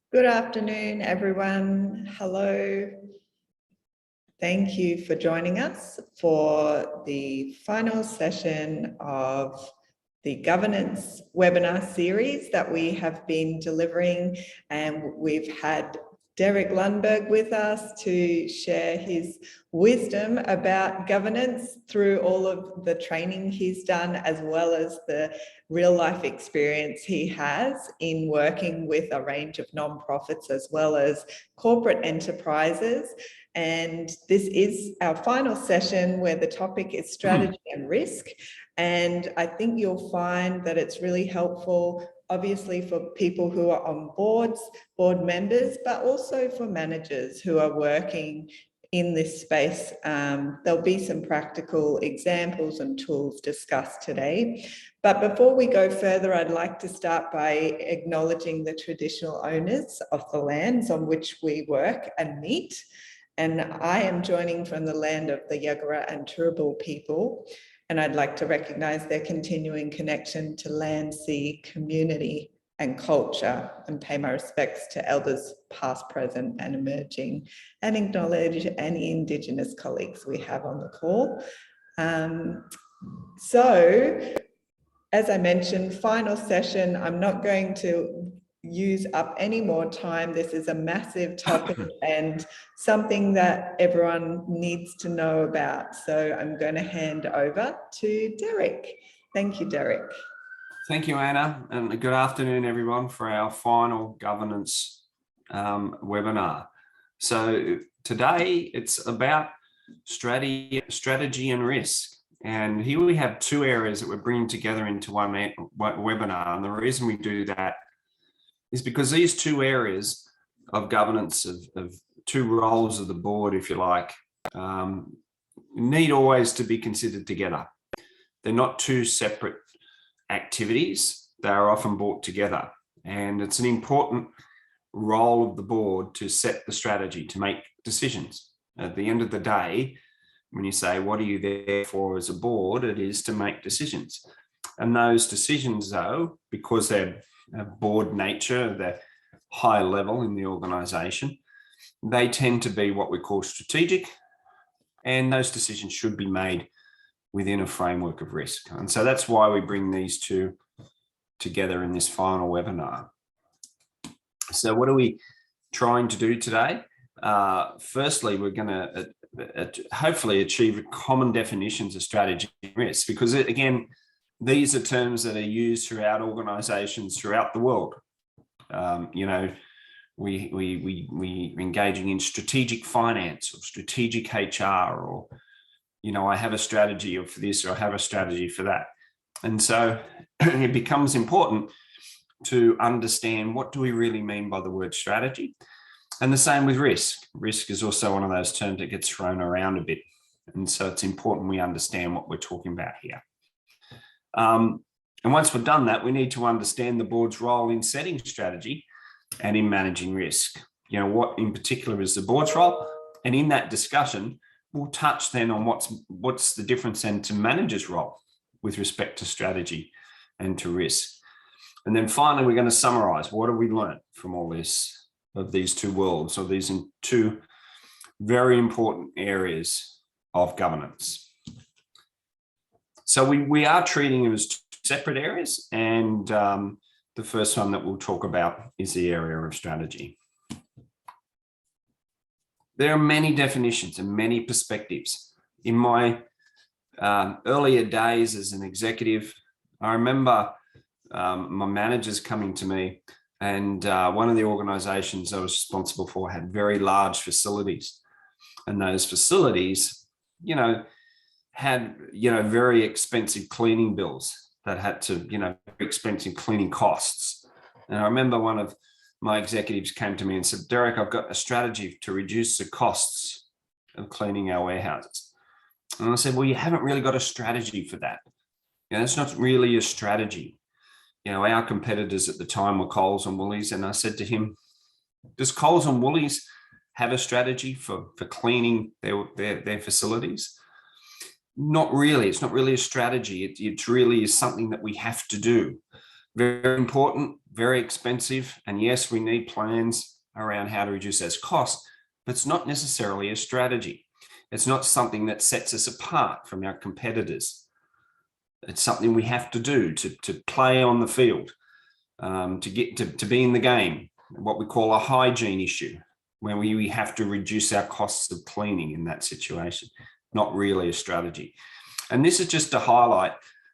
Good afternoon, everyone. Hello. Thank you for joining us for the final session of the governance webinar series that we have been delivering. And we've had Derek Lundberg with us to share his wisdom about governance through all of the training he's done, as well as the real life experience he has in working with a range of nonprofits as well as corporate enterprises. And this is our final session where the topic is strategy and risk. And I think you'll find that it's really helpful, obviously, for people who are on boards, board members, but also for managers who are working in this space. There'll be some practical examples and tools discussed today. But before we go further, I'd like to start by acknowledging the traditional owners of the lands on which we work and meet. And I am joining from the land of the Yagara and Turrbal people. And I'd like to recognise their continuing connection to land, sea, community and culture, and pay my respects to elders past, present and emerging, and acknowledge any Indigenous colleagues we have on the call. So, as I mentioned, final session. I'm not going to use up any more time. This is a massive topic and something that everyone needs to know about. So I'm going to hand over to Derek. Thank you, Derek. Thank you, Anna, and good afternoon, everyone, for our final governance webinar. So today it's about strategy and risk. And here we have two areas that we're bringing together into one webinar. And the reason we do that is because these two areas of governance, of two roles of the board, if you like, need always to be considered together. They're not two separate activities. They are often brought together. And it's an important role of the board to set the strategy, to make decisions. At the end of the day, when you say, what are you there for as a board? It is to make decisions. And those decisions, though, because they're board nature, they're high level in the organisation, they tend to be what we call strategic, and those decisions should be made within a framework of risk. And so that's why we bring these two together in this final webinar. So what are we trying to do today? Firstly, we're going to hopefully achieve common definitions of strategy and risk, because again, these are terms that are used throughout organisations throughout the world. We engaging in strategic finance or strategic HR, or I have a strategy for this or I have a strategy for that. And so it becomes important to understand, what do we really mean by the word strategy? And the same with risk. Risk is also one of those terms that gets thrown around a bit. And so it's important we understand what we're talking about here. And once we've done that, we need to understand the board's role in setting strategy and in managing risk. What in particular is the board's role? And in that discussion, we'll touch then on what's the difference then to manager's role with respect to strategy and to risk. And then finally, we're going to summarize, what have we learned from all this, of these two worlds, or these two very important areas of governance. So we are treating them as two separate areas, and the first one that we'll talk about is the area of strategy. There are many definitions and many perspectives. In my earlier days as an executive, I remember my managers coming to me, and one of the organisations I was responsible for had very large facilities, and those facilities, had very expensive cleaning bills that had to, very expensive cleaning costs. And I remember one of my executives came to me and said, Derek, I've got a strategy to reduce the costs of cleaning our warehouses. And I said, well, you haven't really got a strategy for that. That's not really a strategy. Our competitors at the time were Coles and Woolies. And I said to him, does Coles and Woolies have a strategy for cleaning their facilities? Not really. It's not really a strategy. It really is something that we have to do. very important, very expensive. And yes, we need plans around how to reduce those costs, but it's not necessarily a strategy. It's not something that sets us apart from our competitors. It's something we have to do to play on the field, to get to be in the game, what we call a hygiene issue, where we have to reduce our costs of cleaning in that situation, not really a strategy. And this is just to highlight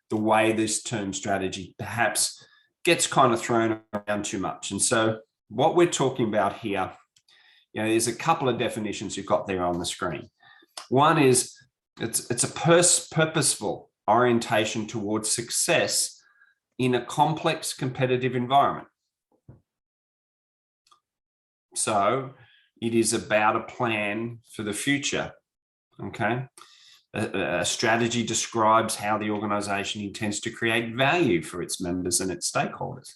the way this term strategy perhaps gets kind of thrown around too much. And so what we're talking about here, there's a couple of definitions you've got there on the screen. One is it's a purposeful orientation towards success in a complex competitive environment. So it is about a plan for the future, okay? A strategy describes how the organization intends to create value for its members and its stakeholders.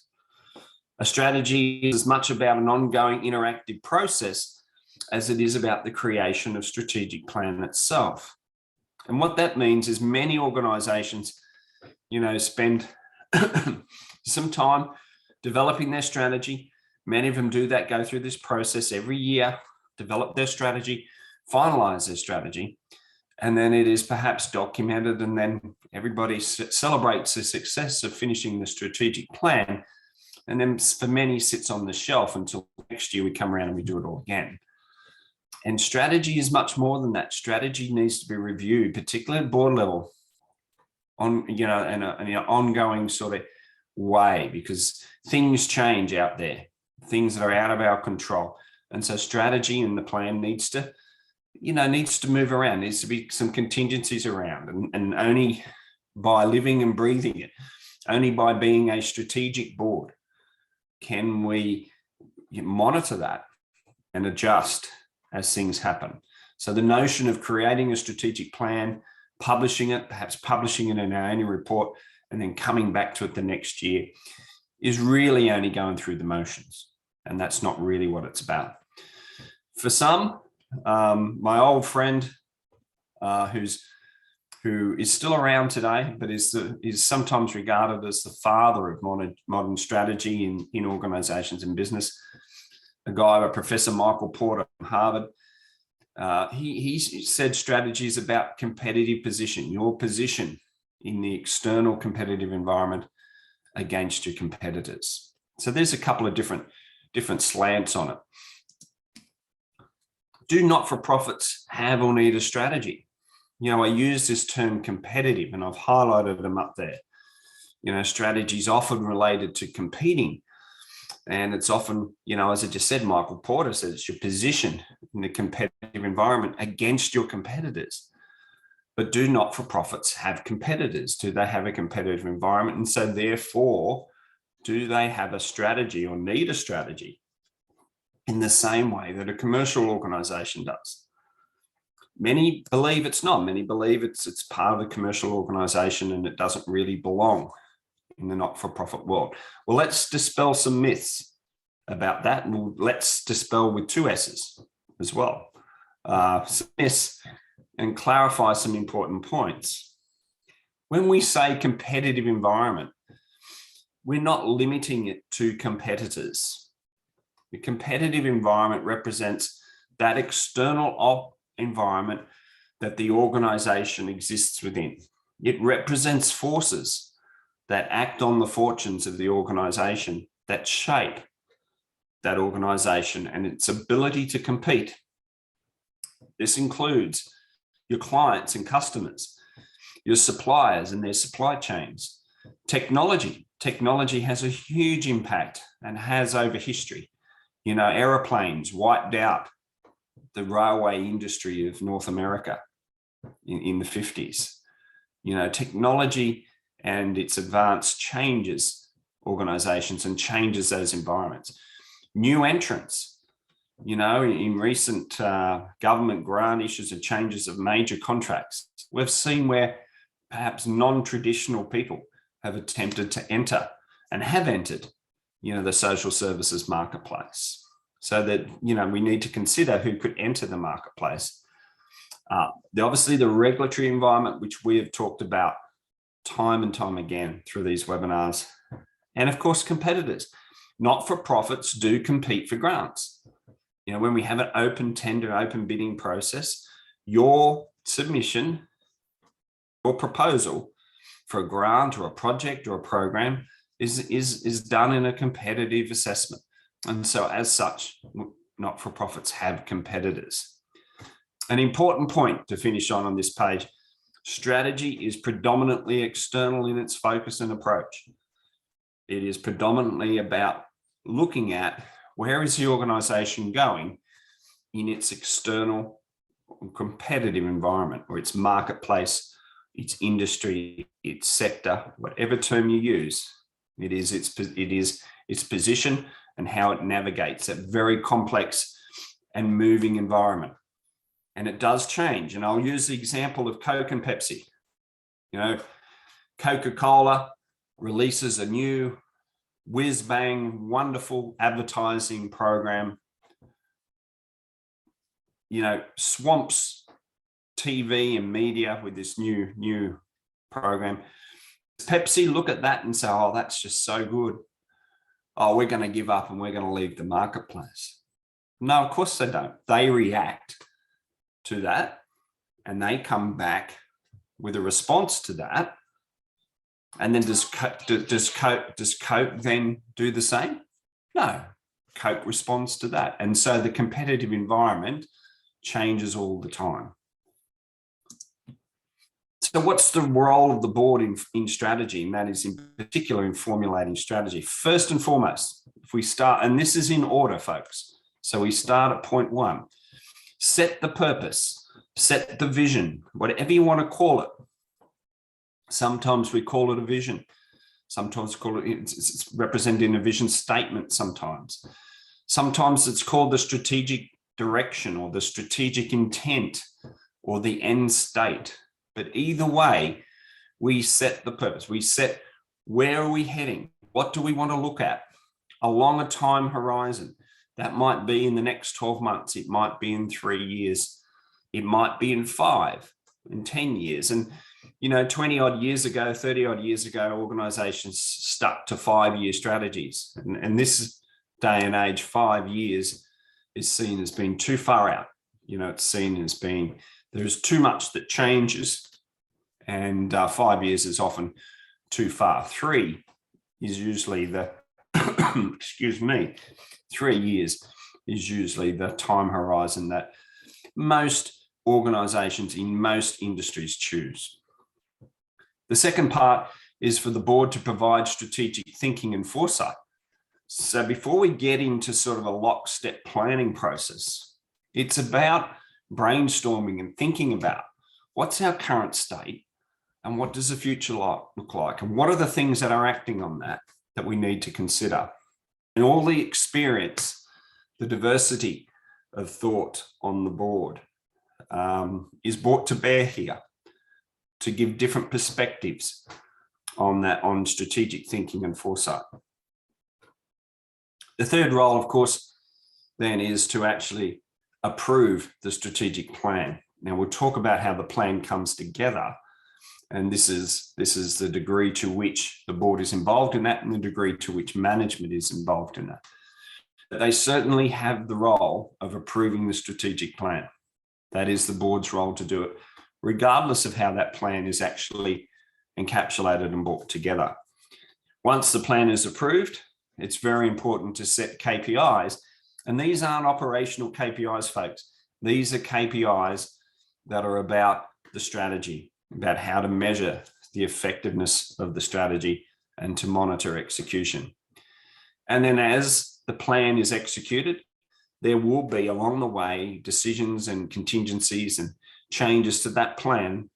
A strategy is as much about an ongoing interactive process as it is about the creation of strategic plan itself. And what that means is many organizations, spend some time developing their strategy. Many of them do that, go through this process every year, develop their strategy, finalize their strategy, and then it is perhaps documented, and then everybody celebrates the success of finishing the strategic plan. And then for many sits on the shelf until next year we come around and we do it all again. And strategy is much more than that. Strategy needs to be reviewed, particularly at board level, in an ongoing sort of way, because things change out there, things that are out of our control. And so strategy and the plan needs to move around, needs to be some contingencies around, and only by living and breathing it, only by being a strategic board, can we monitor that and adjust as things happen. So the notion of creating a strategic plan, publishing it, perhaps publishing it in our annual report, and then coming back to it the next year is really only going through the motions. And that's not really what it's about. For some, my old friend, who is still around today, but is sometimes regarded as the father of modern strategy in organizations and business, a Professor Michael Porter from Harvard. He said strategy is about competitive position, your position in the external competitive environment against your competitors. So there's a couple of different slants on it. Do not-for-profits have or need a strategy? I use this term competitive, and I've highlighted them up there. Strategy is often related to competing. And it's often, as I just said, Michael Porter says, it's your position in the competitive environment against your competitors. But do not-for-profits have competitors? Do they have a competitive environment? And so therefore, do they have a strategy or need a strategy in the same way that a commercial organization does? Many believe it's not. Many believe it's part of the commercial organization and it doesn't really belong in the not-for-profit world. Well, let's dispel some myths about that, and let's dispel with two S's as well. Some myths and clarify some important points. When we say competitive environment, we're not limiting it to competitors. The competitive environment represents that external environment that the organization exists within. It represents forces that act on the fortunes of the organization, that shape that organization and its ability to compete. This includes your clients and customers, your suppliers and their supply chains. Technology has a huge impact and has over history. Aeroplanes wiped out the railway industry of North America in the 50s. Technology and its advance changes organizations and changes those environments. New entrants, in recent government grant issues and changes of major contracts, we've seen where perhaps non-traditional people have attempted to enter and have entered, the social services marketplace. So that, we need to consider who could enter the marketplace. Obviously, the regulatory environment, which we have talked about time and time again through these webinars, And of course, competitors. Not-for-profits do compete for grants. You know, when we have an open tender, open bidding process, your submission, your proposal for a grant or a project or a program is done in a competitive assessment. And so as such, not-for-profits have competitors. An important point to finish on this page, strategy is predominantly external in its focus and approach. It is predominantly about looking at where is the organisation going in its external competitive environment, or its marketplace, its industry, its sector, whatever term you use. It is its position and how it navigates that very complex and moving environment. And it does change. And I'll use the example of Coke and Pepsi. You know, Coca-Cola releases a new whiz-bang, wonderful advertising program, you know, swamps TV and media with this new program. Pepsi look at that and say, oh, that's just so good. Oh, we're going to give up and we're going to leave the marketplace. No, of course they don't. They react to that and they come back with a response to that. And then does Coke then do the same? No, Coke responds to that. And so the competitive environment changes all the time. So what's the role of the board in strategy? And that is in particular in formulating strategy. First and foremost, if we start, and this is in order, folks. So we start at point 1, set the purpose, set the vision, whatever you want to call it. Sometimes we call it a vision. Sometimes it's represented in a vision statement sometimes. Sometimes it's called the strategic direction or the strategic intent or the end state. But either way, we set the purpose. We set where are we heading? What do we want to look at? Along a time horizon. That might be in the next 12 months. It might be in 3 years. It might be in 5, in 10 years. And you know, 20 odd years ago, 30 odd years ago, organizations stuck to 5-year strategies. And this day and age, 5 years is seen as being too far out. You know, it's seen as being, there's too much that changes. And 5 years is often too far. 3 is usually the, excuse me, 3 years is usually the time horizon that most organizations in most industries choose. The second part is for the board to provide strategic thinking and foresight. So before we get into sort of a lockstep planning process, it's about brainstorming and thinking about what's our current state and what does the future look like? And what are the things that are acting on that we need to consider? And all the experience, the diversity of thought on the board is brought to bear here, to give different perspectives on that, on strategic thinking and foresight. The third role, of course, then is to actually approve the strategic plan. Now we'll talk about how the plan comes together. And this is the degree to which the board is involved in that and the degree to which management is involved in that. But they certainly have the role of approving the strategic plan. That is the board's role to do it, regardless of how that plan is actually encapsulated and brought together. Once the plan is approved, it's very important to set KPIs. And these aren't operational KPIs, folks. These are KPIs that are about the strategy, about how to measure the effectiveness of the strategy and to monitor execution. And then as the plan is executed, there will be along the way decisions and contingencies and changes to that plan,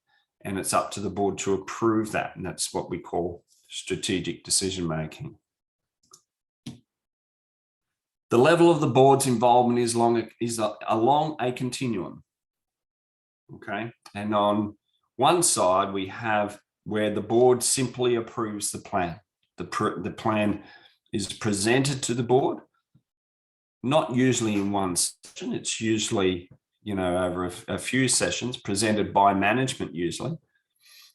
and it's up to the board to approve that. And that's what we call strategic decision making. The level of the board's involvement is along a continuum. Okay. And on one side, we have where the board simply approves the plan. The plan is presented to the board, not usually in one session. It's usually, you know, over a few sessions, presented by management usually.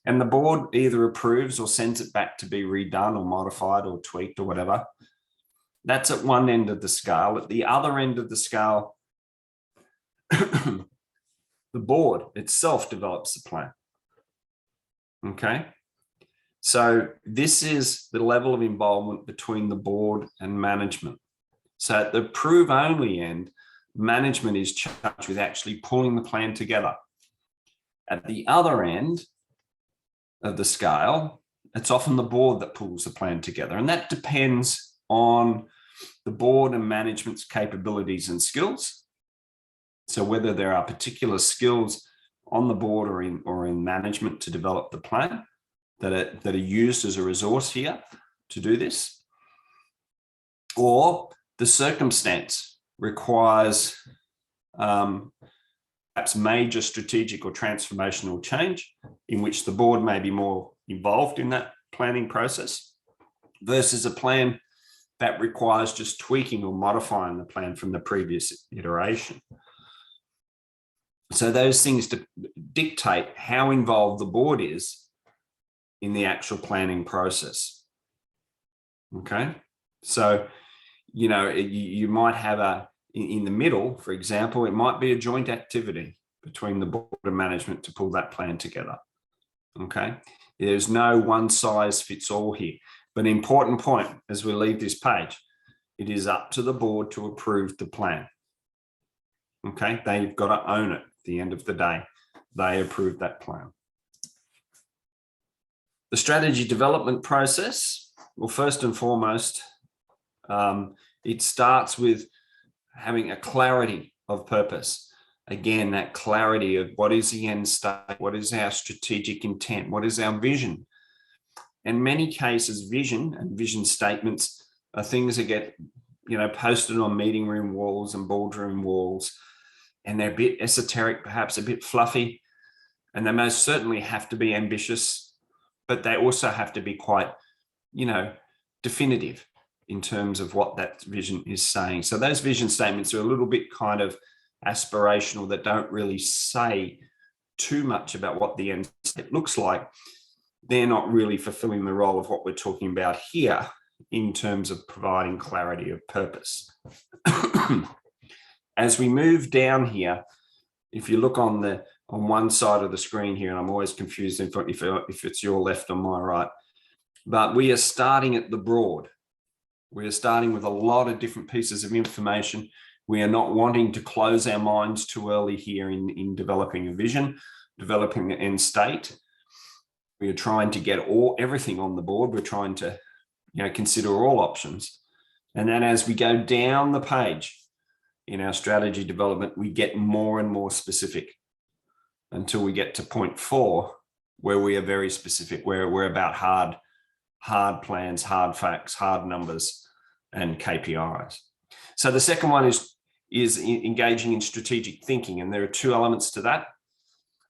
And the board either approves or sends it back to be redone or modified or tweaked or whatever. That's at one end of the scale. At the other end of the scale, the board itself develops the plan. Okay. So this is the level of involvement between the board and management. So at the approve only end, management is charged with actually pulling the plan together. At the other end of the scale, it's often the board that pulls the plan together. And that depends on the board and management's capabilities and skills. So whether there are particular skills on the board or in management to develop the plan that are used as a resource here to do this, or the circumstance requires perhaps major strategic or transformational change in which the board may be more involved in that planning process versus a plan that requires just tweaking or modifying the plan from the previous iteration. So those things dictate how involved the board is in the actual planning process. Okay, so you might have in the middle, for example, it might be a joint activity between the board and management to pull that plan together. Okay, there's no one size fits all here. But an important point as we leave this page, it is up to the board to approve the plan. Okay, they've got to own it. At the end of the day, they approve that plan. The strategy development process, well, first and foremost, it starts with having a clarity of purpose. Again, that clarity of what is the end state, what is our strategic intent, what is our vision. In many cases, vision and vision statements are things that get, posted on meeting room walls and boardroom walls, and they're a bit esoteric, perhaps a bit fluffy, and they most certainly have to be ambitious, but they also have to be quite, definitive in terms of what that vision is saying. So those vision statements are a little bit kind of aspirational that don't really say too much about what the end state looks like. They're not really fulfilling the role of what we're talking about here in terms of providing clarity of purpose. As we move down here, if you look on one side of the screen here, and I'm always confused if it's your left or my right, but we are starting at the broad. We are starting with a lot of different pieces of information. We are not wanting to close our minds too early here in developing a vision, developing an end state. We are trying to get everything on the board. We're trying to, consider all options. And then as we go down the page in our strategy development, we get more and more specific until we get to point 4, where we are very specific, where we're about hard plans, hard facts, hard numbers, and KPIs. So the second one is engaging in strategic thinking. And there are 2 elements to that.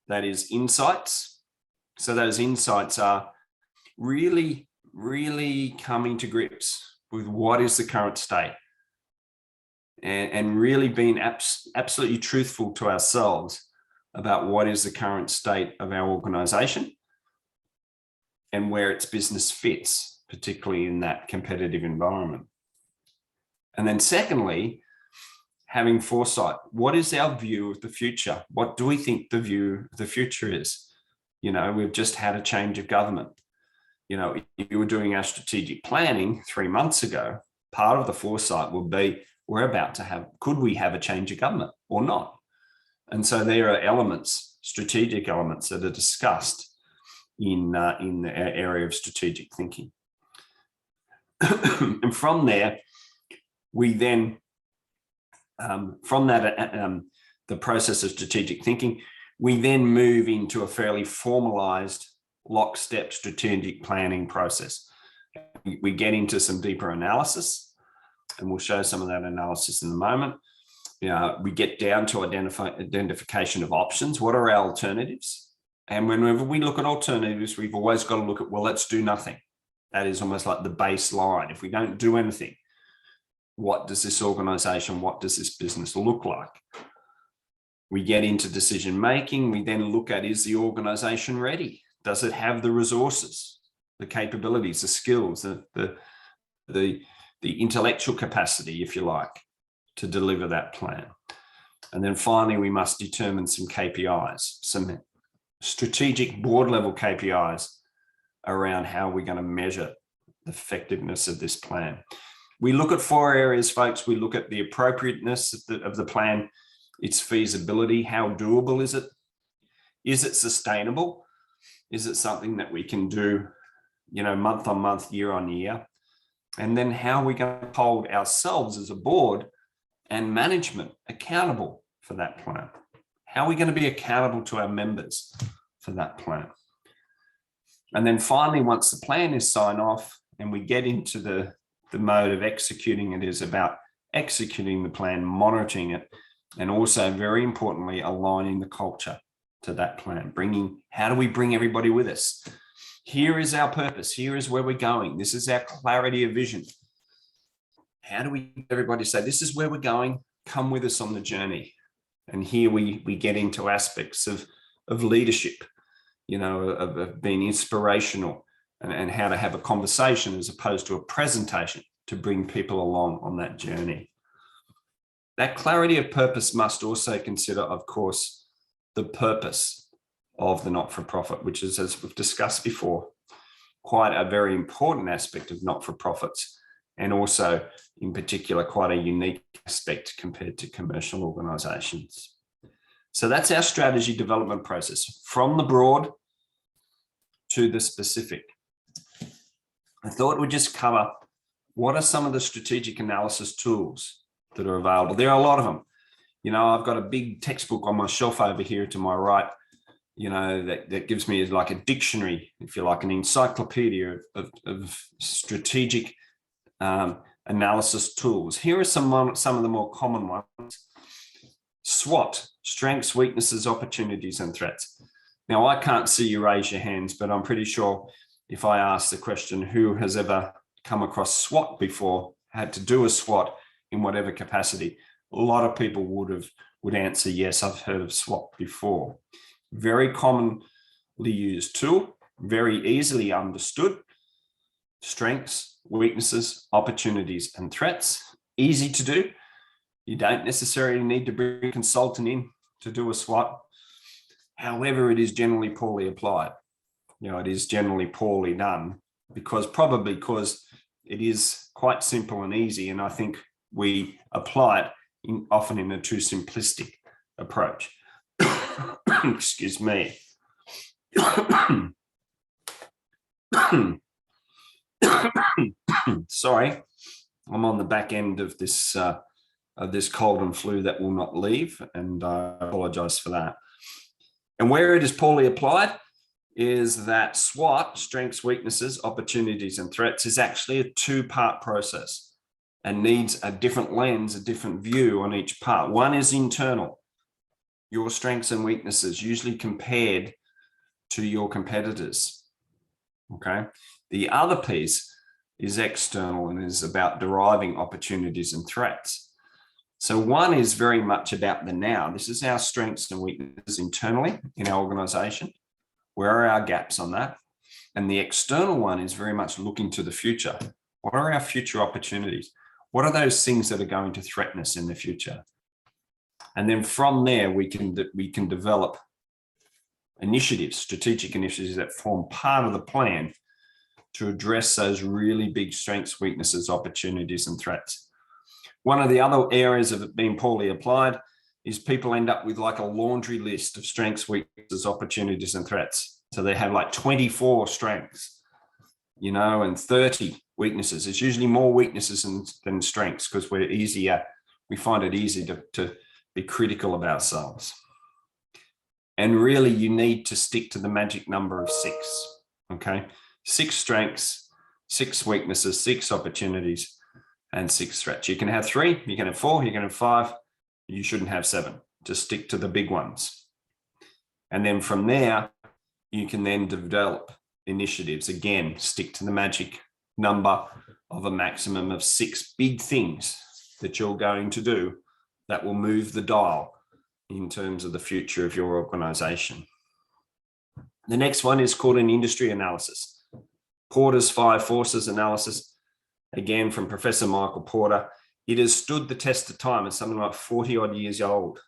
That is insights. So those insights are really, really coming to grips with what is the current state and really being absolutely truthful to ourselves about what is the current state of our organization and where its business fits, particularly in that competitive environment. And then secondly, having foresight. What is our view of the future? What do we think the view of the future is? We've just had a change of government. If you were doing our strategic planning 3 months ago, part of the foresight would be, could we have a change of government or not? And so there are elements, strategic elements that are discussed in the area of strategic thinking. And from there, we then, the process of strategic thinking, we then move into a fairly formalized lockstep strategic planning process. We get into some deeper analysis, and we'll show some of that analysis in a moment. We get down to identification of options. What are our alternatives? And whenever we look at alternatives, we've always got to look at, well, let's do nothing. That is almost like the baseline. If we don't do anything, what does this organization, what does this business look like? We get into decision making. We then look at, is the organization ready? Does it have the resources, the capabilities, the skills, the intellectual capacity, if you like, to deliver that plan? And then finally, we must determine some KPIs, some strategic board level KPIs around how we're going to measure the effectiveness of this plan. We look at 4 areas, folks. We look at the appropriateness of the plan, its feasibility, how doable is it? Is it sustainable? Is it something that we can do, month on month, year on year? And then how are we going to hold ourselves as a board and management accountable for that plan? How are we going to be accountable to our members for that plan? And then finally, once the plan is signed off and we get into the mode of executing, it is about executing the plan, monitoring it, and also very importantly, aligning the culture to that plan. How do we bring everybody with us? Here is our purpose. Here is where we're going. This is our clarity of vision. How do we get everybody to say, this is where we're going, come with us on the journey? And here we get into aspects of leadership, of being inspirational and how to have a conversation as opposed to a presentation to bring people along on that journey. That clarity of purpose must also consider, of course, the purpose of the not-for-profit, which is, as we've discussed before, quite a very important aspect of not-for-profits, and also in particular, quite a unique aspect compared to commercial organisations. So that's our strategy development process, from the broad to the specific. I thought we'd just cover what are some of the strategic analysis tools that are available. There are a lot of them. I've got a big textbook on my shelf over here to my right, that gives me like a dictionary, if you like, an encyclopedia of strategic analysis tools. Here are some of the more common ones. SWOT, strengths, weaknesses, opportunities, and threats. Now, I can't see you raise your hands, but I'm pretty sure if I ask the question, who has ever come across SWOT before, had to do a SWOT in whatever capacity, a lot of people would answer, yes, I've heard of SWOT before. Very commonly used tool, very easily understood. Strengths, weaknesses, opportunities, and threats. Easy to do. You don't necessarily need to bring a consultant in to do a SWOT. However, it is generally poorly applied. It is generally poorly done because it is quite simple and easy. And I think we apply it often in a too simplistic approach. Excuse me. Sorry, I'm on the back end of this cold and flu that will not leave, and I apologize for that. And where it is poorly applied is that SWOT, strengths, weaknesses, opportunities, and threats, is actually a 2-part process and needs a different lens, a different view on each part. One is internal, your strengths and weaknesses, usually compared to your competitors. Okay. The other piece is external and is about deriving opportunities and threats. So one is very much about the now. This is our strengths and weaknesses internally in our organization. Where are our gaps on that? And the external one is very much looking to the future. What are our future opportunities? What are those things that are going to threaten us in the future? And then from there, we can develop initiatives, strategic initiatives that form part of the plan to address those really big strengths, weaknesses, opportunities, and threats. One of the other areas of it being poorly applied is people end up with like a laundry list of strengths, weaknesses, opportunities, and threats. So they have like 24 strengths, and 30 weaknesses. It's usually more weaknesses than strengths because we find it easy to be critical of ourselves. And really, you need to stick to the magic number of 6, okay? 6 strengths, 6 weaknesses, 6 opportunities, and 6 threats. You can have 3, you can have 4, you can have 5, you shouldn't have 7. Just stick to the big ones. And then from there, you can then develop initiatives. Again, stick to the magic number of a maximum of 6 big things that you're going to do that will move the dial in terms of the future of your organization. The next one is called an industry analysis. Porter's 5 forces analysis, again from Professor Michael Porter. It has stood the test of time. It's something like 40 odd years old,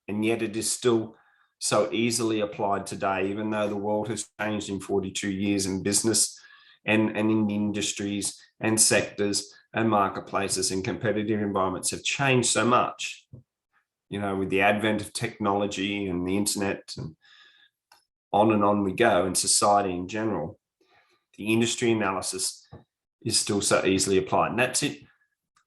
and yet it is still so easily applied today, even though the world has changed in 42 years in business and in industries and sectors and marketplaces and competitive environments have changed so much, you know, with the advent of technology and the internet and on we go, in society in general. The industry analysis is still so easily applied. And that's it.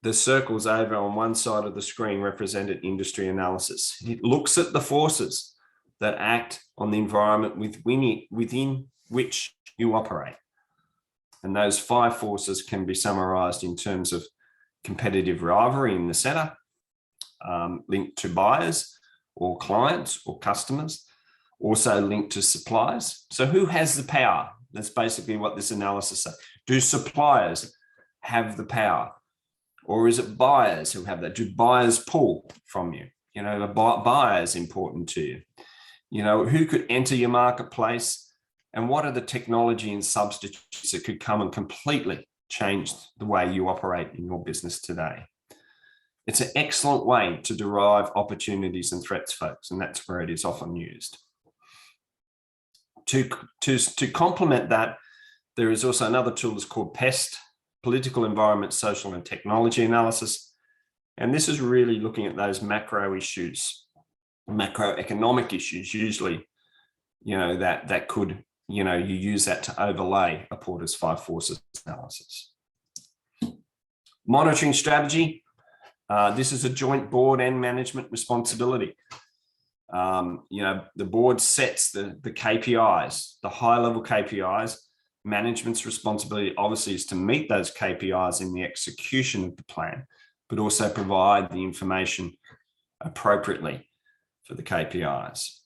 The circles over on one side of the screen represented industry analysis. It looks at the forces that act on the environment within which you operate. And those 5 forces can be summarized in terms of competitive rivalry in the center, linked to buyers or clients or customers, also linked to suppliers. So who has the power? That's basically what this analysis says. Do suppliers have the power? Or is it buyers who have that? Do buyers pull from you? You know, the buyer is important to you. You know, who could enter your marketplace, and what are the technology and substitutes that could come and completely change the way you operate in your business today? It's an excellent way to derive opportunities and threats, folks, and that's where it is often used. To complement that, there is also another tool that's called PEST, Political, Environment, Social and Technology Analysis. And this is really looking at those macro issues, macroeconomic issues, usually, you know, that could, you know, you use that to overlay a Porter's 5 forces analysis. Monitoring strategy. This is a joint board and management responsibility. You know, the board sets the KPIs, the high-level KPIs. Management's responsibility obviously is to meet those KPIs in the execution of the plan, but also provide the information appropriately for the KPIs.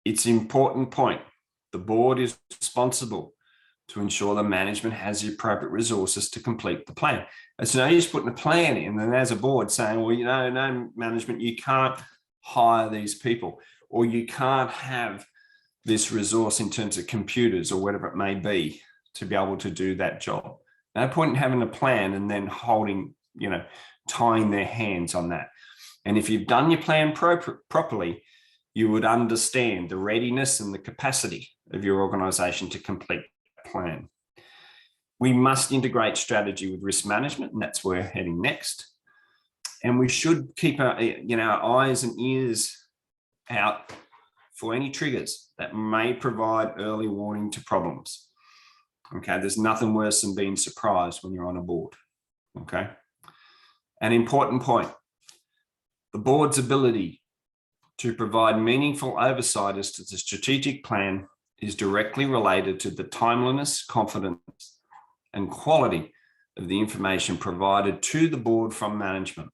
It's an important point. The board is responsible to ensure the management has the appropriate resources to complete the plan. It's no use putting a plan in and as a board saying, well, you know, no, management, you can't hire these people, or you can't have this resource in terms of computers or whatever it may be to be able to do that job. No point in having a plan and then holding, you know, tying their hands on that. And if you've done your plan properly, you would understand the readiness and the capacity of your organization to complete that plan. We must integrate strategy with risk management, and that's where we're heading next. And we should keep our, you know, our eyes and ears out for any triggers that may provide early warning to problems. Okay, there's nothing worse than being surprised when you're on a board. Okay, an important point, the board's ability to provide meaningful oversight as to the strategic plan is directly related to the timeliness, confidence, and quality of the information provided to the board from management.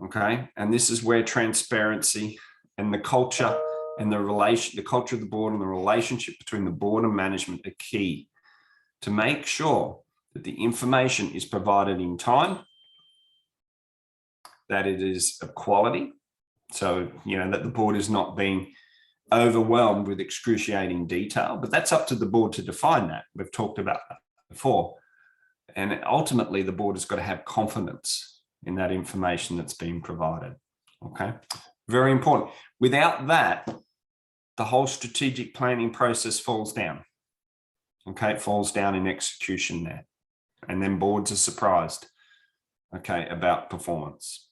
Okay, and this is where transparency and the culture and the culture of the board and the relationship between the board and management are key to make sure that the information is provided in time, that it is of quality. So, you know, that the board is not being overwhelmed with excruciating detail, but that's up to the board to define that. We've talked about that before. And ultimately, the board has got to have confidence in that information that's being provided. Okay, very important. Without that, the whole strategic planning process falls down. Okay, it falls down in execution there. And then boards are surprised, okay, about performance.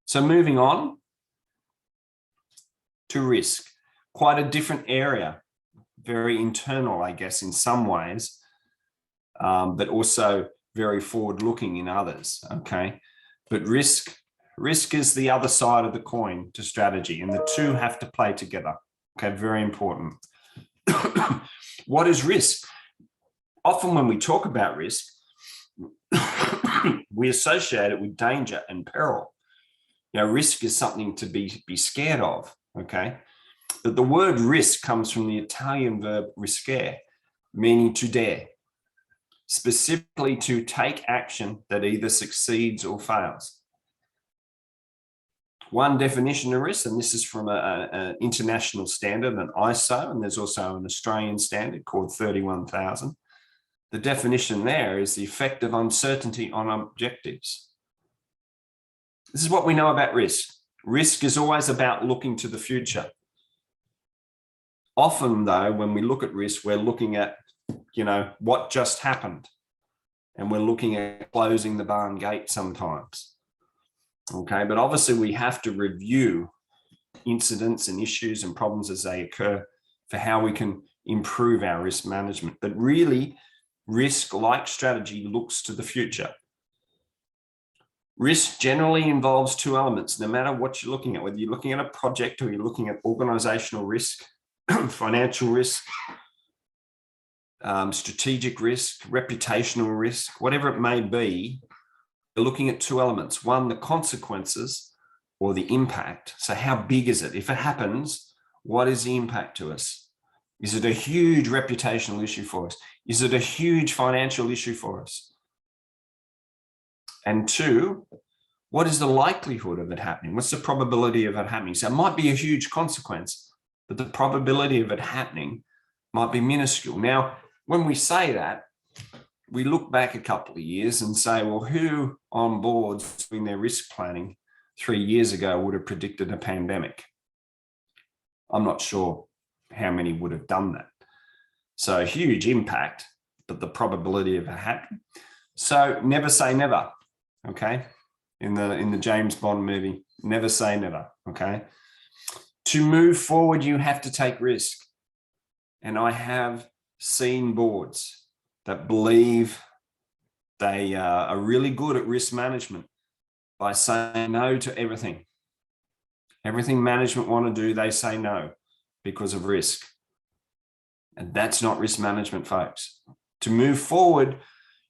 So moving on to risk, quite a different area, very internal, I guess, in some ways, but also very forward-looking in others, okay? But risk is the other side of the coin to strategy, and the two have to play together, okay? Very important. What is risk? Often when we talk about risk, we associate it with danger and peril. You know, risk is something to be scared of, okay? But the word risk comes from the Italian verb riscare, meaning to dare, specifically to take action that either succeeds or fails. One definition of risk, and this is from an international standard, an ISO, and there's also an Australian standard called 31,000. The definition there is the effect of uncertainty on objectives. This is what we know about risk. Risk is always about looking to the future. Often, though, when we look at risk, we're looking at, what just happened. And we're looking at closing the barn gate sometimes. Okay, but obviously we have to review incidents and issues and problems as they occur for how we can improve our risk management. But really, risk, like strategy, looks to the future. Risk generally involves two elements, no matter what you're looking at, whether you're looking at a project or you're looking at organizational risk, financial risk, strategic risk, reputational risk, whatever it may be. We're looking at two elements. One, the consequences or the impact. So how big is it? If it happens, what is the impact to us? Is it a huge reputational issue for us? Is it a huge financial issue for us? And two, what is the likelihood of it happening? What's the probability of it happening? So it might be a huge consequence, but the probability of it happening might be minuscule. Now, when we say that, we look back a couple of years and say, well, who on board doing their risk planning 3 years ago would have predicted a pandemic? I'm not sure how many would have done that. So a huge impact, but the probability of it happening. So never say never, okay? In the James Bond movie, never say never, okay? To move forward, you have to take risk. And I have seen boards that believe they are really good at risk management by saying no to everything. Everything management want to do, they say no because of risk. And that's not risk management, folks. To move forward,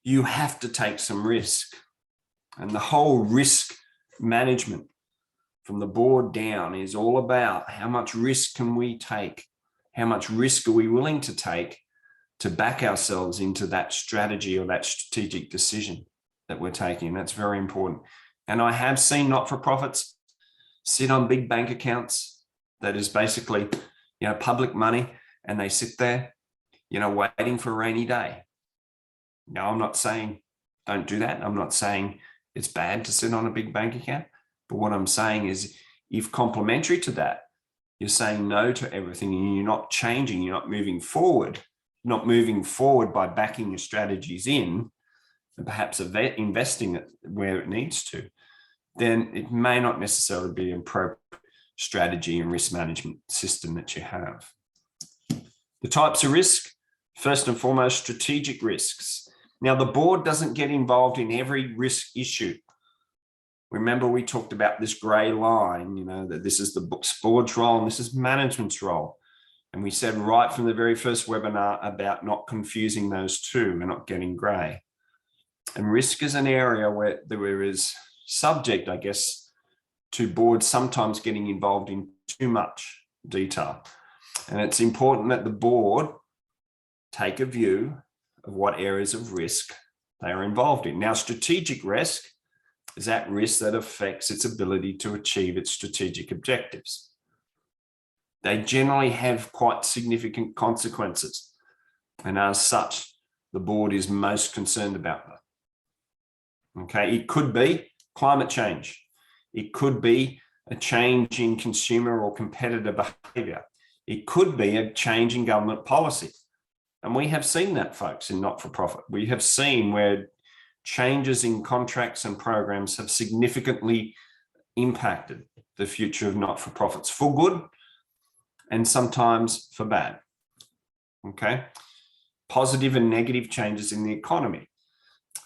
you have to take some risk. And the whole risk management from the board down is all about how much risk can we take? How much risk are we willing to take to back ourselves into that strategy or that strategic decision that we're taking? That's very important. And I have seen not-for-profits sit on big bank accounts that is basically, public money, and they sit there, waiting for a rainy day. No, I'm not saying don't do that. I'm not saying it's bad to sit on a big bank account. But what I'm saying is, if complementary to that, you're saying no to everything and you're not changing, you're not moving forward by backing your strategies in and perhaps investing it where it needs to, then it may not necessarily be an appropriate strategy and risk management system that you have. The types of risk, first and foremost, strategic risks. Now, the board doesn't get involved in every risk issue. Remember, we talked about this grey line, that this is the board's role and this is management's role. And we said right from the very first webinar about not confusing those two and not getting grey. And risk is an area where there is subject, I guess, to boards sometimes getting involved in too much detail. And it's important that the board take a view of what areas of risk they are involved in. Now, strategic risk is that risk that affects its ability to achieve its strategic objectives. They generally have quite significant consequences, and as such, the board is most concerned about them. Okay, it could be climate change. It could be a change in consumer or competitor behavior. It could be a change in government policy. And we have seen that, folks, in not-for-profit. We have seen where changes in contracts and programs have significantly impacted the future of not-for-profits for good and sometimes for bad. Okay, positive and negative changes in the economy.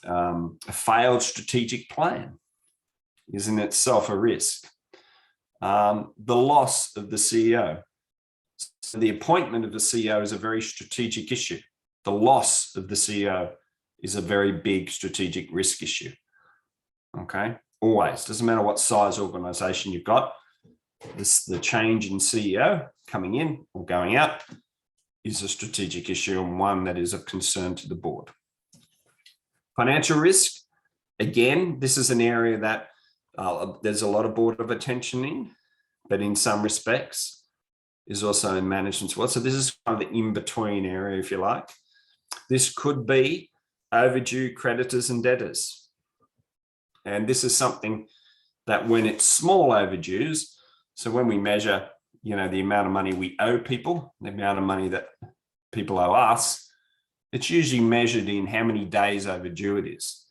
A failed strategic plan is in itself a risk. The loss of the CEO. So the appointment of the CEO is a very strategic issue. The loss of the CEO is a very big strategic risk issue. Okay, always, doesn't matter what size organization you've got, the change in CEO coming in or going out is a strategic issue and one that is of concern to the board. Financial risk, again, this is an area that There's a lot of board of attention in, but in some respects is also in management as well. So this is kind of the in-between area, if you like. This could be overdue creditors and debtors. And this is something that when it's small overdues, so when we measure, the amount of money we owe people, the amount of money that people owe us, it's usually measured in how many days overdue it is.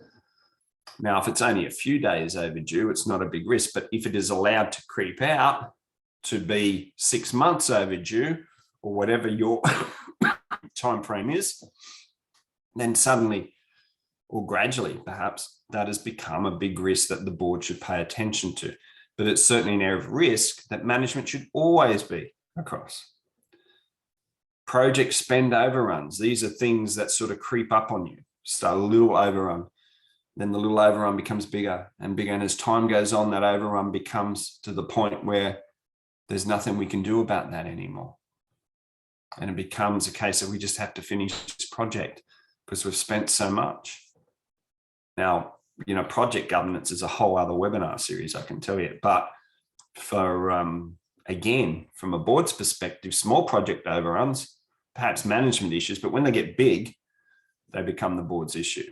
Now, if it's only a few days overdue, it's not a big risk, but if it is allowed to creep out to be 6 months overdue or whatever your time frame is, then suddenly or gradually perhaps that has become a big risk that the board should pay attention to. But it's certainly an area of risk that management should always be across. Project spend overruns. These are things that sort of creep up on you. Start a little overrun, then the little overrun becomes bigger and bigger. And as time goes on, that overrun becomes to the point where there's nothing we can do about that anymore. And it becomes a case of we just have to finish this project because we've spent so much. Now, project governance is a whole other webinar series, I can tell you. But for, again, from a board's perspective, small project overruns, perhaps management issues, but when they get big, they become the board's issue.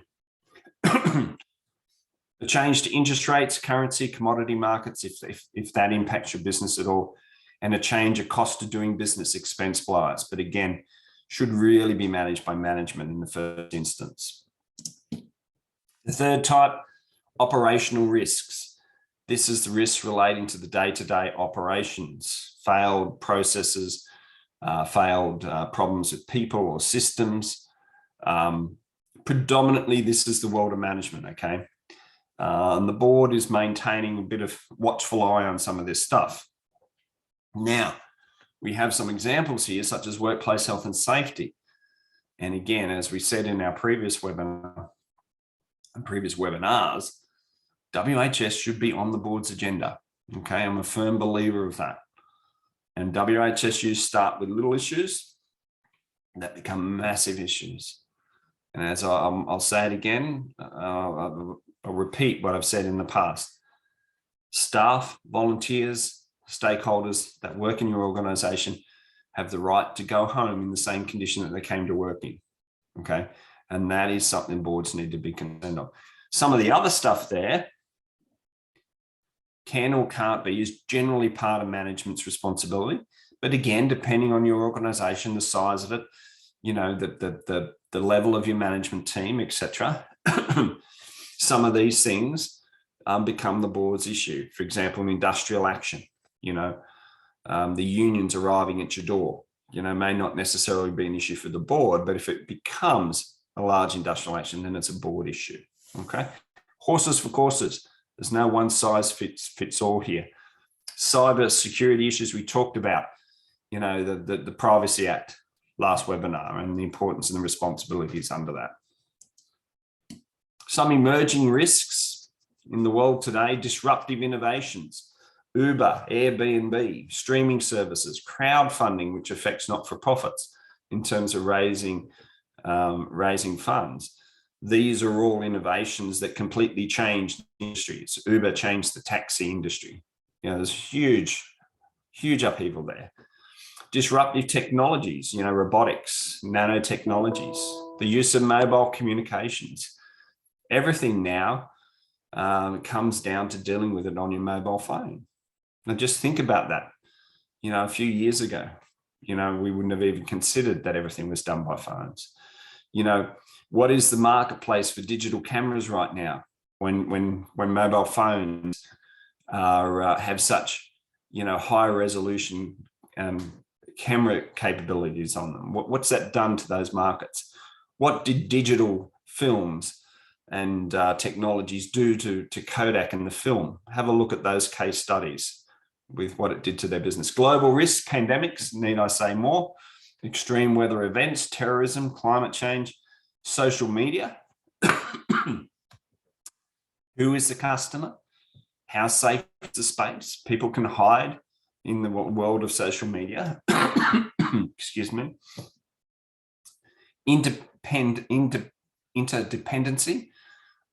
The change to interest rates, currency, commodity markets, if that impacts your business at all, and a change of cost of doing business, expense blowouts, but again, should really be managed by management in the first instance. The third type, operational risks. This is the risks relating to the day-to-day operations, failed processes, failed problems with people or systems. Predominantly, this is the world of management, okay? And the board is maintaining a bit of watchful eye on some of this stuff. Now, we have some examples here, such as workplace health and safety. And again, as we said in our previous webinar and previous webinars, WHS should be on the board's agenda. Okay, I'm a firm believer of that. And WHSUs start with little issues that become massive issues. And as I'll say it again, I'll repeat what I've said in the past. Staff, volunteers, stakeholders that work in your organisation have the right to go home in the same condition that they came to work in. Okay, and that is something boards need to be concerned of. Some of the other stuff there can or can't be is generally part of management's responsibility. But again, depending on your organisation, the size of it, the level of your management team, etc. Some of these things become the board's issue. For example, an industrial action, the unions arriving at your door, may not necessarily be an issue for the board, but if it becomes a large industrial action, then it's a board issue. Okay. Horses for courses. There's no one size fits all here. Cyber security issues we talked about, the Privacy Act last webinar and the importance and the responsibilities under that. Some emerging risks in the world today, disruptive innovations, Uber, Airbnb, streaming services, crowdfunding, which affects not-for-profits in terms of raising funds. These are all innovations that completely changed industries. Uber changed the taxi industry. There's huge upheaval there. Disruptive technologies, robotics, nanotechnologies, the use of mobile communications. Everything now comes down to dealing with it on your mobile phone. Now just think about that. A few years ago, we wouldn't have even considered that everything was done by phones. What is the marketplace for digital cameras right now when mobile phones have such, high resolution camera capabilities on them? What's that done to those markets? What did digital films and technologies do to Kodak and the film? Have a look at those case studies with what it did to their business. Global risks, pandemics, need I say more? Extreme weather events, terrorism, climate change, social media. Who is the customer? How safe is the space? People can hide in the world of social media. Excuse me. Interdependency,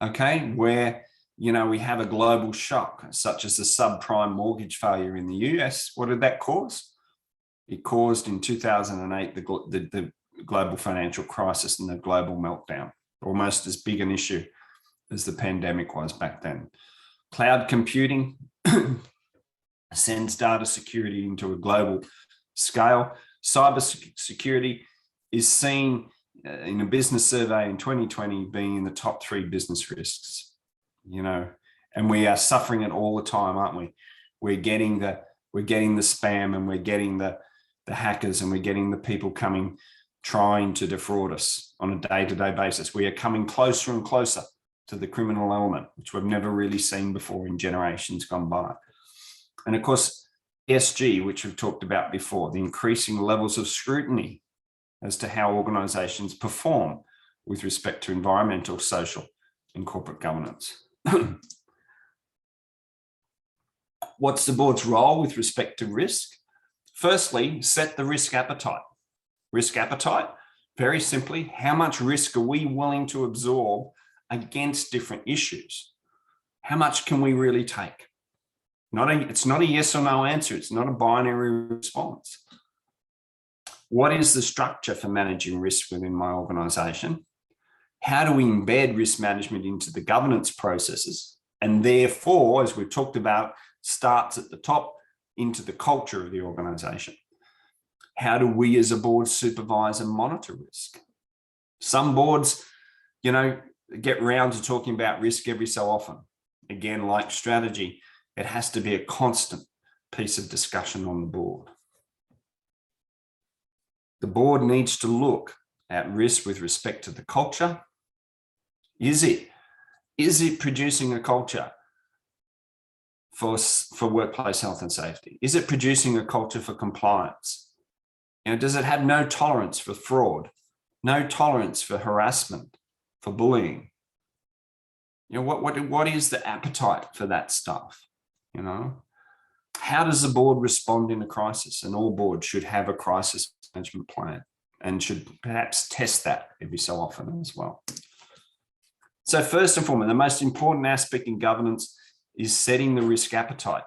okay, where we have a global shock, such as the subprime mortgage failure in the US. What did that cause? It caused in 2008 the global financial crisis and the global meltdown, almost as big an issue as the pandemic was back then. Cloud computing sends data security into a global scale. Cyber security is seen in a business survey in 2020 being in the top 3 business risks, and we are suffering it all the time, aren't we? We're getting the spam, and we're getting the hackers, and we're getting the people trying to defraud us on a day-to-day basis. We are coming closer and closer to the criminal element, which we've never really seen before in generations gone by. And of course, ESG, which we've talked about before, the increasing levels of scrutiny as to how organisations perform with respect to environmental, social, and corporate governance. What's the board's role with respect to risk? Firstly, set the risk appetite. Risk appetite, very simply, how much risk are we willing to absorb against different issues? How much can we really take? It's not a yes or no answer. It's not a binary response. What is the structure for managing risk within my organisation? How do we embed risk management into the governance processes? And therefore, as we've talked about, starts at the top into the culture of the organisation. How do we as a board supervise and monitor risk? Some boards, get round to talking about risk every so often. Again, like strategy, it has to be a constant piece of discussion on the board. The board needs to look at risk with respect to the culture. Is it producing a culture for workplace health and safety? Is it producing a culture for compliance? Does it have no tolerance for fraud, no tolerance for harassment, for bullying? What is the appetite for that stuff? How does the board respond in a crisis? And all boards should have a crisis management plan and should perhaps test that every so often as well. So first and foremost, the most important aspect in governance is setting the risk appetite.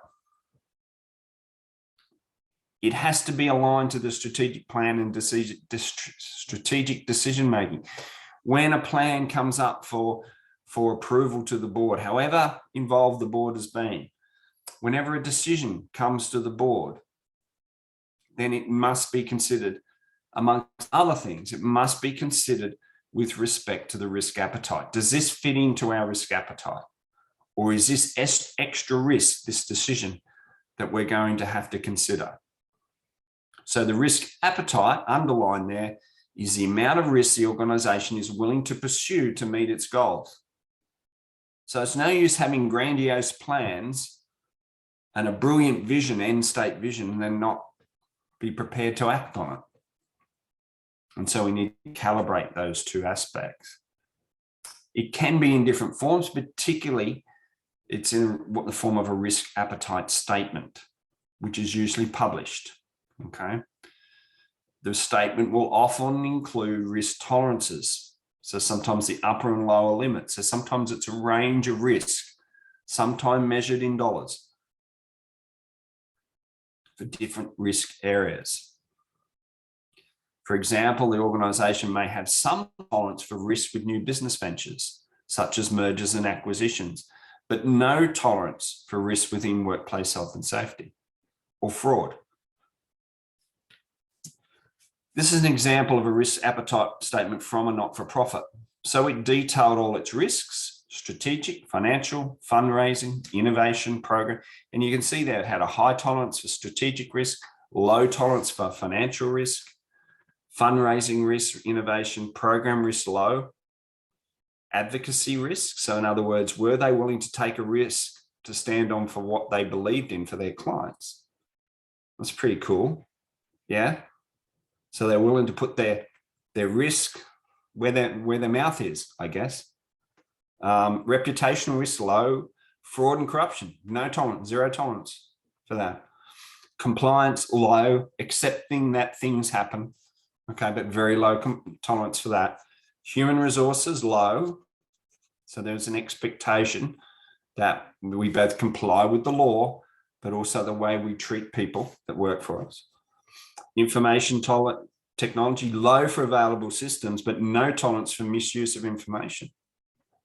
It has to be aligned to the strategic plan and strategic decision making. When a plan comes up for approval to the board, however involved the board has been, whenever a decision comes to the board, then it must be considered, amongst other things, it must be considered with respect to the risk appetite. Does this fit into our risk appetite? Or is this extra risk, this decision, that we're going to have to consider? So the risk appetite underlined there is the amount of risk the organisation is willing to pursue to meet its goals. So it's no use having grandiose plans and a brilliant vision, end state vision, and then not be prepared to act on it. And so we need to calibrate those two aspects. It can be in different forms, particularly it's in the form of a risk appetite statement, which is usually published. Okay. The statement will often include risk tolerances. So sometimes the upper and lower limits. So sometimes it's a range of risk, sometimes measured in dollars for different risk areas. For example, the organisation may have some tolerance for risk with new business ventures, such as mergers and acquisitions, but no tolerance for risk within workplace health and safety or fraud. This is an example of a risk appetite statement from a not-for-profit. So it detailed all its risks: strategic, financial, fundraising, innovation, program. And you can see there it had a high tolerance for strategic risk, low tolerance for financial risk, fundraising risk, innovation, program risk low, advocacy risk. So in other words, were they willing to take a risk to stand on for what they believed in for their clients? That's pretty cool. Yeah. So they're willing to put their risk where their mouth is, I guess. Reputational risk low, fraud and corruption, no tolerance, zero tolerance for that. Compliance low, accepting that things happen, okay, but very low tolerance for that. Human resources low, so there's an expectation that we both comply with the law, but also the way we treat people that work for us. Information technology, low for available systems, but no tolerance for misuse of information.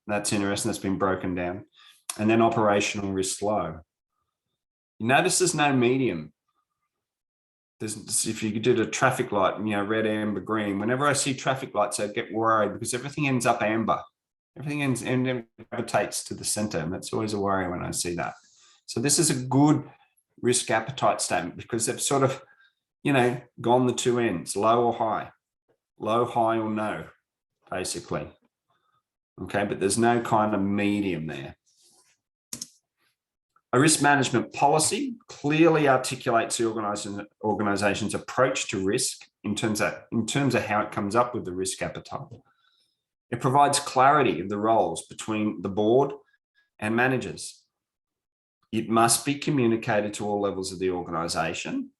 That's interesting, that's been broken down. And then operational risk low. You notice there's no medium. If you did a traffic light, red, amber, green, whenever I see traffic lights, I get worried because everything ends up amber. Everything gravitates to the center, and that's always a worry when I see that. So this is a good risk appetite statement because they've sort of, gone the two ends, low or high, high or no, basically. Okay, but there's no kind of medium there. A risk management policy clearly articulates the organization's approach to risk in terms of how it comes up with the risk appetite. It provides clarity of the roles between the board and managers. It must be communicated to all levels of the organization.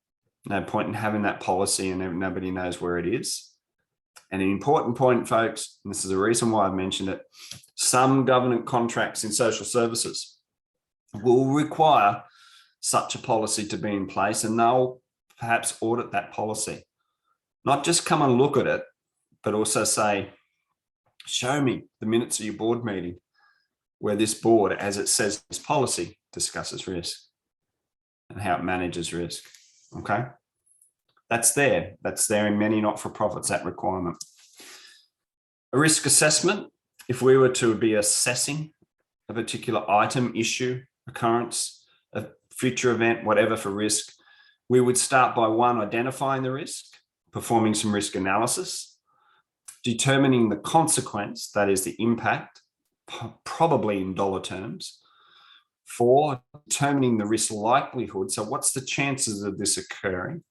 No point in having that policy and nobody knows where it is. And an important point, folks, and this is the reason why I mentioned it, some government contracts in social services will require such a policy to be in place, and they'll perhaps audit that policy. Not just come and look at it, but also say, show me the minutes of your board meeting where this board, as it says this policy, discusses risk and how it manages risk. Okay, that's there in many not-for-profits, that requirement. A risk assessment, if we were to be assessing a particular item, issue, occurrence, a future event, whatever for risk, we would start by one, identifying the risk, performing some risk analysis, determining the consequence, that is the impact, probably in dollar terms. 4, determining the risk likelihood. So what's the chances of this occurring?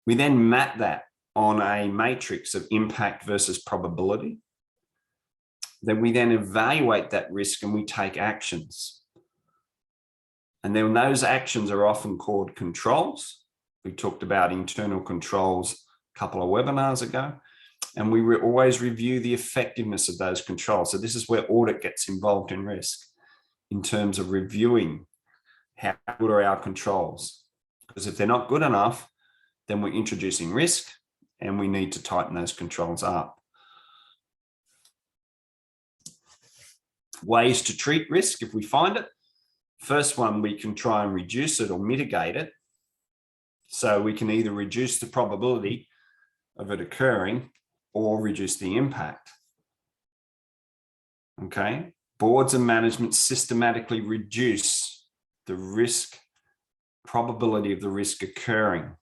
We then map that on a matrix of impact versus probability. Then we then evaluate that risk and we take actions. And then those actions are often called controls. We talked about internal controls a couple of webinars ago, and we always review the effectiveness of those controls. So this is where audit gets involved in risk, in terms of reviewing how good are our controls. Because if they're not good enough, then we're introducing risk and we need to tighten those controls up. Ways to treat risk if we find it. First one, we can try and reduce it or mitigate it. So we can either reduce the probability of it occurring or reduce the impact. Okay, boards and management systematically reduce the risk, probability of the risk occurring.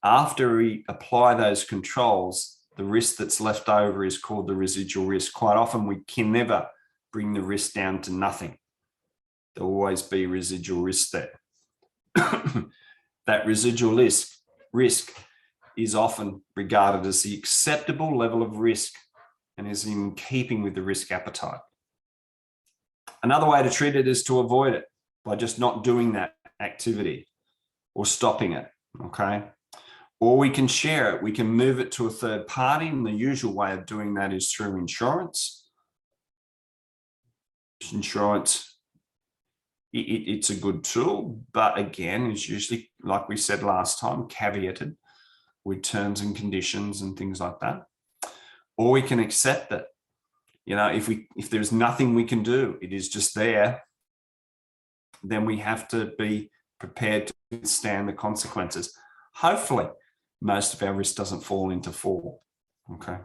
After we apply those controls, the risk that's left over is called the residual risk. Quite often we can never bring the risk down to nothing. There'll always be residual risk there. That residual risk is often regarded as the acceptable level of risk and is in keeping with the risk appetite. Another way to treat it is to avoid it by just not doing that activity or stopping it, okay? Or we can share it. We can move it to a third party, and the usual way of doing that is through insurance. Insurance, it's a good tool, but again, it's usually, like we said last time, caveated with terms and conditions and things like that. Or we can accept that, if there's nothing we can do, it is just there, then we have to be prepared to withstand the consequences. Hopefully, most of our risk doesn't fall into 4. Okay.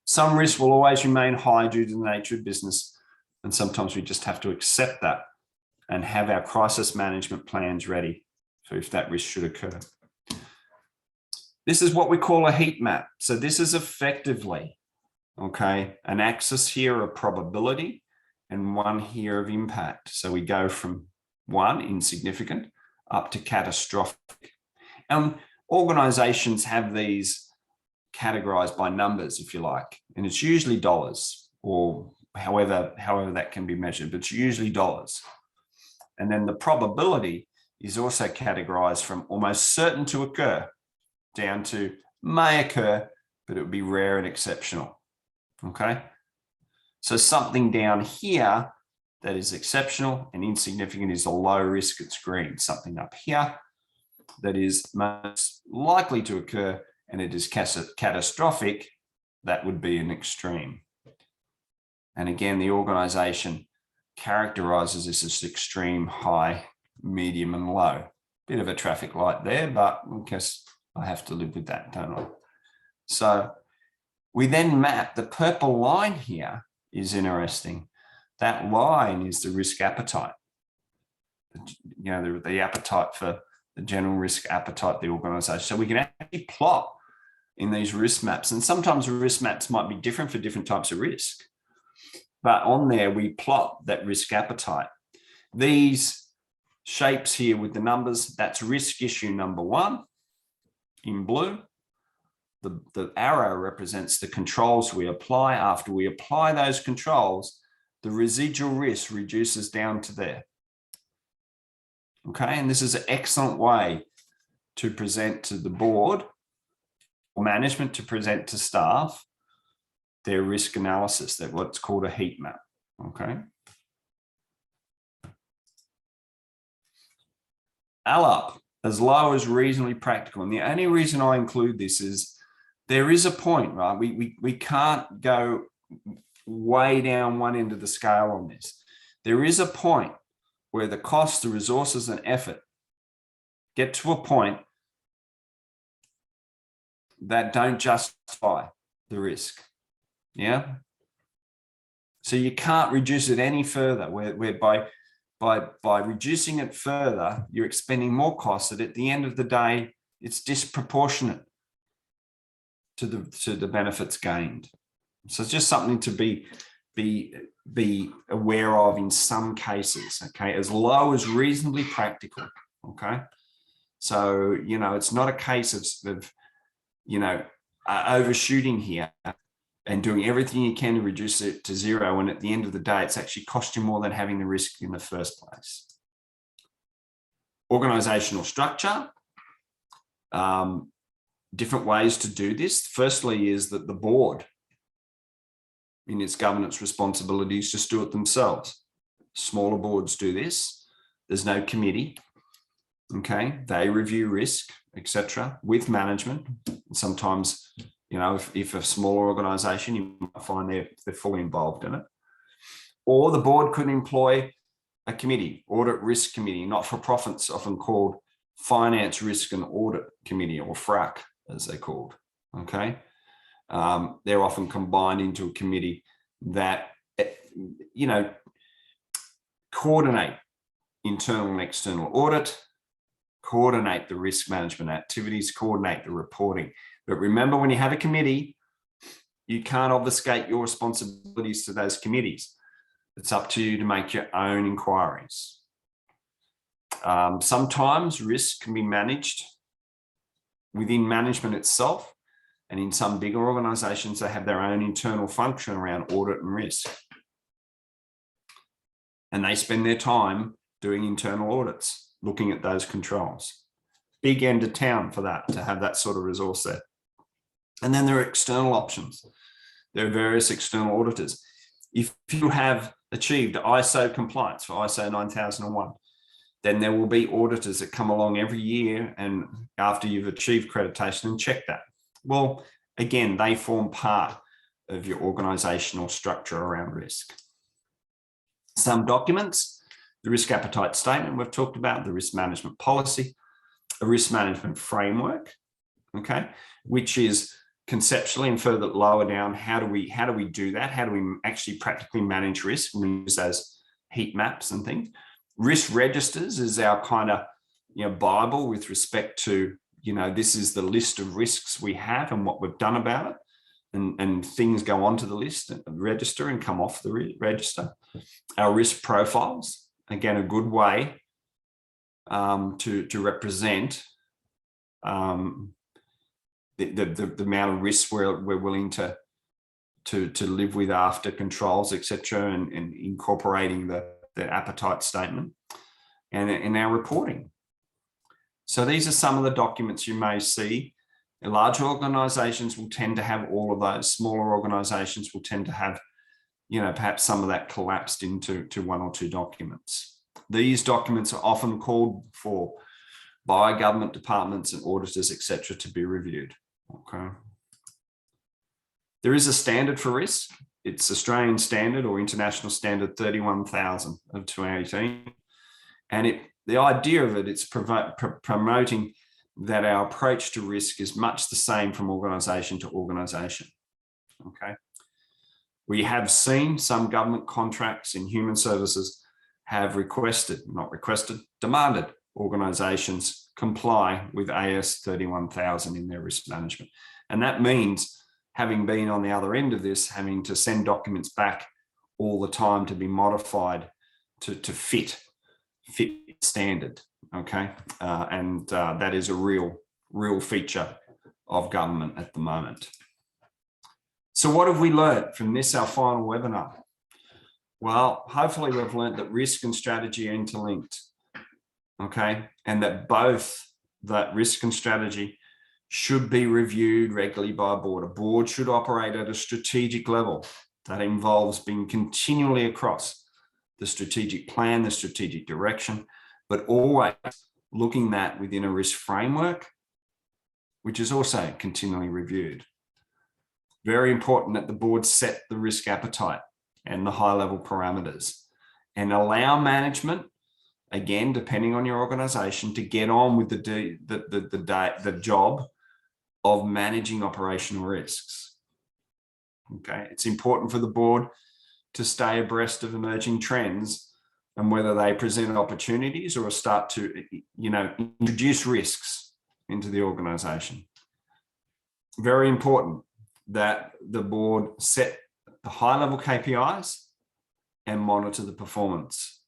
Some risk will always remain high due to the nature of business. And sometimes we just have to accept that and have our crisis management plans ready for if that risk should occur. This is what we call a heat map. So this is effectively, okay, an axis here of probability and one here of impact. So we go from 1, insignificant, up to catastrophic. And organizations have these categorized by numbers, if you like, and it's usually dollars or however that can be measured, but it's usually dollars. And then the probability is also categorized from almost certain to occur down to may occur, but it would be rare and exceptional. Okay. So something down here that is exceptional and insignificant is a low risk, it's green. Something up here that is most likely to occur and it is catastrophic, that would be an extreme. And again, the organisation characterises this as extreme, high, medium and low. Bit of a traffic light there, but I guess I have to live with that, don't I? So we then map, the purple line here is interesting. That line is the risk appetite. You know, the appetite for the general risk appetite, the organisation. So we can actually plot in these risk maps, and sometimes risk maps might be different for different types of risk. But on there, we plot that risk appetite. These shapes here with the numbers, that's risk issue number 1 in blue. The arrow represents the controls we apply. After we apply those controls, the residual risk reduces down to there. Okay, and this is an excellent way to present to the board or management, to present to staff their risk analysis, that what's called a heat map. Okay. ALARP, as low as reasonably practical. And the only reason I include this is there is a point, right? We can't go way down one end of the scale on this. There is a point where the cost, the resources and effort get to a point that don't justify the risk. Yeah. So you can't reduce it any further, whereby by reducing it further, you're expending more costs that at the end of the day, it's disproportionate to the benefits gained. So it's just something to be aware of in some cases, okay, as low as reasonably practical, okay? So, you know, it's not a case of you know, overshooting here and doing everything you can to reduce it to zero, and at the end of the day, it's actually cost you more than having the risk in the first place. Organisational structure, different ways to do this. Firstly is that the board, in its governance responsibilities, just do it themselves. Smaller boards do this. There's no committee. Okay, they review risk, etc., with management. Sometimes, you know, if a smaller organisation, you might find they're fully involved in it. Or the board could employ a committee, audit risk committee, not-for-profits, often called finance risk and audit committee, or FRAC as they're called. Okay, they're often combined into a committee that, you know, coordinate internal and external audit, coordinate the risk management activities, coordinate the reporting. But remember, when you have a committee, you can't obfuscate your responsibilities to those committees. It's up to you to make your own inquiries. Sometimes risk can be managed within management itself, and in some bigger organisations, they have their own internal function around audit and risk. And they spend their time doing internal audits, looking at those controls. Big end of town for that, to have that sort of resource there. And then there are external options. There are various external auditors. If you have achieved ISO compliance for ISO 9001, then there will be auditors that come along every year and after you've achieved accreditation and check that. Well, again, they form part of your organisational structure around risk. Some documents, the risk appetite statement we've talked about, the risk management policy, a risk management framework, okay, which is conceptually and further lower down, how do we do that? How do we actually practically manage risk? We use those heat maps and things. Risk registers is our kind of, you know, Bible with respect to, you know, this is the list of risks we have and what we've done about it. And things go onto the list and register and come off the register. Our risk profiles, again, a good way to represent the amount of risk we're willing to live with after controls, etc., and incorporating the appetite statement, and in our reporting. So these are some of the documents you may see. Larger organisations will tend to have all of those. Smaller organisations will tend to have perhaps some of that collapsed into one or two documents. These documents are often called for by government departments and auditors, etc., to be reviewed. Okay. There is a standard for risk. It's Australian standard or international standard 31,000 of 2018. And the idea of it, it's promoting that our approach to risk is much the same from organisation to organisation. Okay. We have seen some government contracts in human services have demanded organisations comply with AS 31,000 in their risk management. And that means, having been on the other end of this, having to send documents back all the time to be modified to fit standard, okay? That is a real feature of government at the moment. So what have we learned from this, our final webinar? Well, hopefully we've learned that risk and strategy are interlinked, okay? And that both that risk and strategy should be reviewed regularly by a board. A board should operate at a strategic level that involves being continually across the strategic plan, the strategic direction, but always looking at within a risk framework, which is also continually reviewed. Very important that the board set the risk appetite and the high-level parameters and allow management, again, depending on your organisation, to get on with the job of managing operational risks. Okay, it's important for the board to stay abreast of emerging trends and whether they present opportunities or start to, introduce risks into the organisation. Very important that the board set the high-level KPIs and monitor the performance.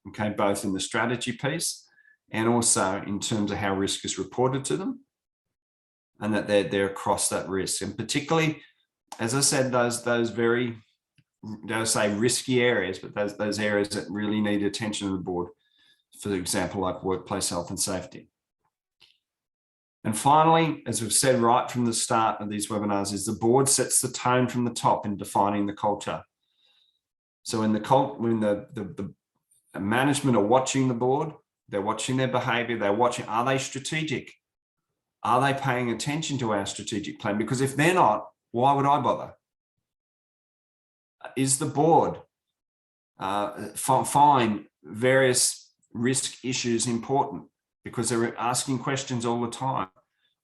Okay, both in the strategy piece and also in terms of how risk is reported to them, and that they're across that risk. And particularly, as I said, those very, don't say risky areas, but those areas that really need attention of the board, for example, like workplace health and safety. And finally, as we've said right from the start of these webinars, is the board sets the tone from the top in defining the culture. So when the management are watching the board, they're watching their behavior, they're watching, are they strategic? Are they paying attention to our strategic plan? Because if they're not, why would I bother? Is the board find various risk issues important? Because they're asking questions all the time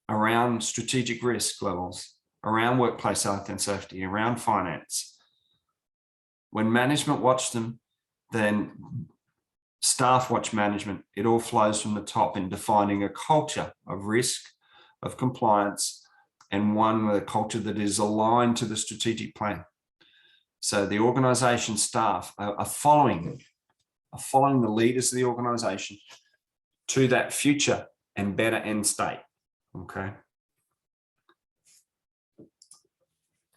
around strategic risk levels, around workplace health and safety, around finance. When management watch them, then staff watch management. It all flows from the top in defining a culture of risk, of compliance, and one with a culture that is aligned to the strategic plan. So the organisation staff are following the leaders of the organisation to that future and better end state. Okay.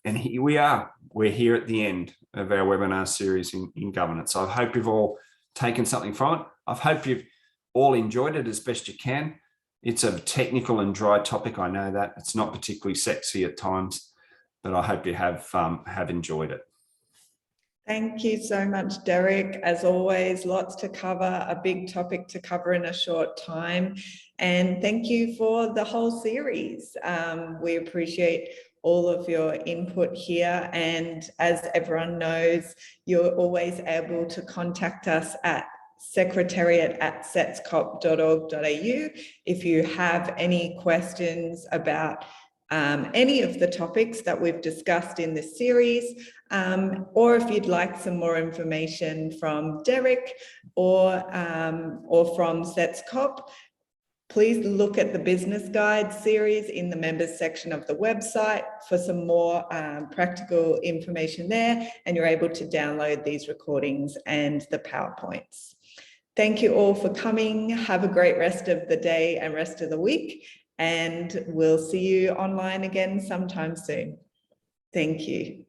And here we are. We're here at the end of our webinar series in governance. I hope you've all taken something from it. I hope you've all enjoyed it as best you can. It's a technical and dry topic. I know that it's not particularly sexy at times, but I hope you have enjoyed it. Thank you so much, Derek. As always, lots to cover, a big topic to cover in a short time. And thank you for the whole series. We appreciate all of your input here. And as everyone knows, you're always able to contact us at secretariat@setscop.org.au if you have any questions about any of the topics that we've discussed in this series, or if you'd like some more information from Derek or from SETSCoP, please look at the business guide series in the members section of the website for some more practical information there, and you're able to download these recordings and the PowerPoints. Thank you all for coming. Have a great rest of the day and rest of the week, and we'll see you online again sometime soon. Thank you.